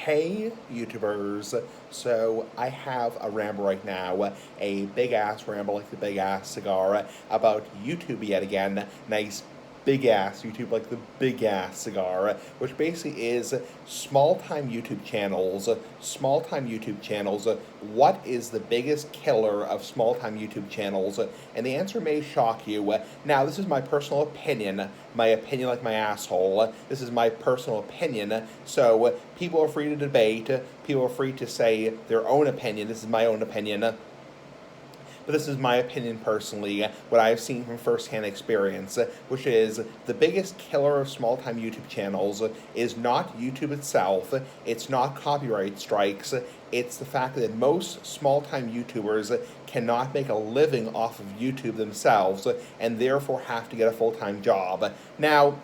Hey YouTubers, so I have a ramble right now, a big ass ramble like the big ass cigar about YouTube yet again. Nice big ass YouTube like the big ass cigar, which basically is small time YouTube channels. Small time YouTube channels. What is the biggest killer of small time YouTube channels? And the answer may shock you. Now, this is my personal opinion. My opinion like my asshole. This is my personal opinion. So people are free to debate. People are free to say their own opinion. This is my own opinion. But this is my opinion personally, what I've seen from firsthand experience, which is the biggest killer of small time YouTube channels is not YouTube itself, it's not copyright strikes, it's the fact that most small time YouTubers cannot make a living off of YouTube themselves and therefore have to get a full time job. Now,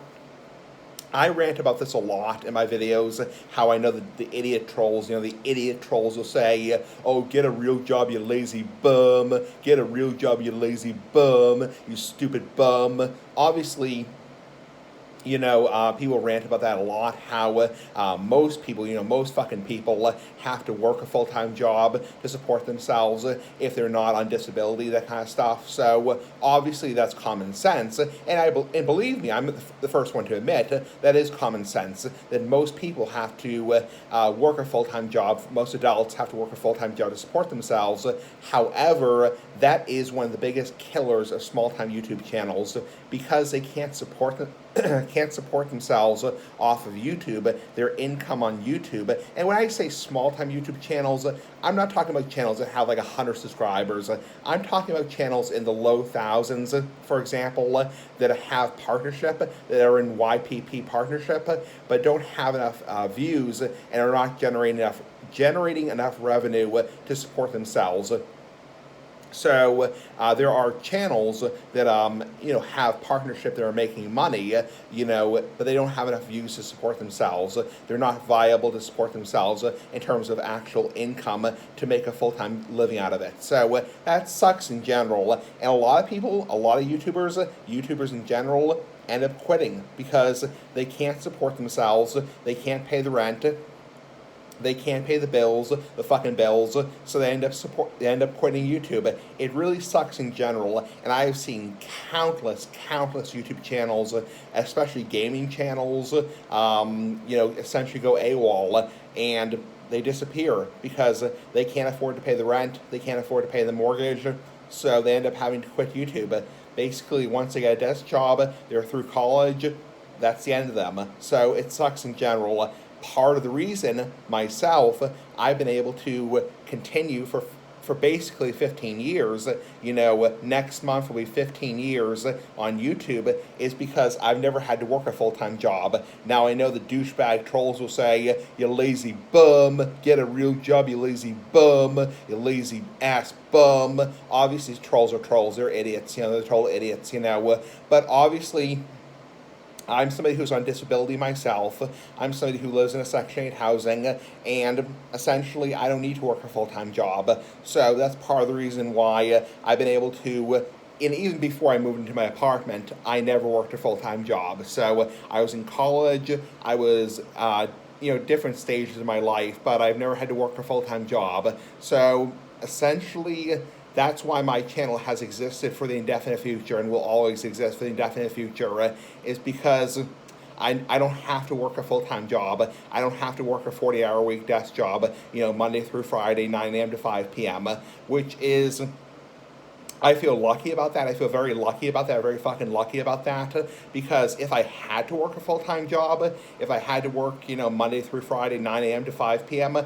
I rant about this a lot in my videos, how I know the idiot trolls, the idiot trolls will say, oh, get a real job, you lazy bum, get a real job, you lazy bum, you stupid bum. Obviously, people rant about that a lot, how most people, most fucking people have to work a full-time job to support themselves if they're not on disability, that kind of stuff. So obviously that's common sense, and believe me, I'm the first one to admit that is common sense, that most people have to work a full-time job, most adults have to work a full-time job to support themselves. However, that is one of the biggest killers of small-time YouTube channels, because they can't support themselves off of YouTube, their income on YouTube. And when I say small-time YouTube channels, I'm not talking about channels that have like 100 subscribers. I'm talking about channels in the low thousands, for example, that have partnership, that are in YPP partnership, but don't have enough views and are not generating enough revenue to support themselves. So there are channels that have partnership that are making money, but they don't have enough views to support themselves. They're not viable to support themselves in terms of actual income to make a full-time living out of it. So that sucks in general, and a lot of people, a lot of YouTubers in general, end up quitting because they can't support themselves. They can't pay the rent. They can't pay the bills, the fucking bills, so they end up quitting YouTube. It really sucks in general, and I have seen countless YouTube channels, especially gaming channels, essentially go AWOL, and they disappear because they can't afford to pay the rent, they can't afford to pay the mortgage, so they end up having to quit YouTube. Basically, once they get a desk job, they're through college, that's the end of them. So it sucks in general. Part of the reason, myself, I've been able to continue for basically 15 years, next month will be 15 years on YouTube, is because I've never had to work a full-time job. Now, I know the douchebag trolls will say, you lazy bum, get a real job, you lazy bum, you lazy ass bum. Obviously, trolls are trolls, they're idiots, they're troll idiots, but obviously, I'm somebody who's on disability myself. I'm somebody who lives in a Section 8 housing, and essentially I don't need to work a full-time job. So that's part of the reason why I've been able to, and even before I moved into my apartment, I never worked a full-time job. So I was in college, I was, different stages of my life, but I've never had to work a full-time job. So essentially, that's why my channel has existed for the indefinite future and will always exist for the indefinite future, is because I don't have to work a full-time job. I don't have to work a 40-hour-a-week desk job, Monday through Friday, 9 a.m. to 5 p.m., which is, I feel lucky about that. I feel very lucky about that, very fucking lucky about that, because if I had to work a full-time job, if I had to work, Monday through Friday, 9 a.m. to 5 p.m.,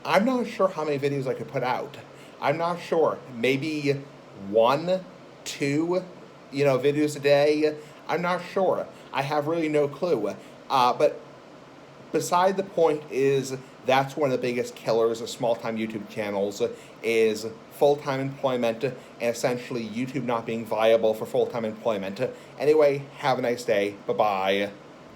I'm not sure how many videos I could put out. I'm not sure. Maybe 1, 2, videos a day. I'm not sure. I have really no clue. But beside the point is, that's one of the biggest killers of small-time YouTube channels, is full-time employment, and essentially YouTube not being viable for full-time employment. Anyway, have a nice day. Bye-bye.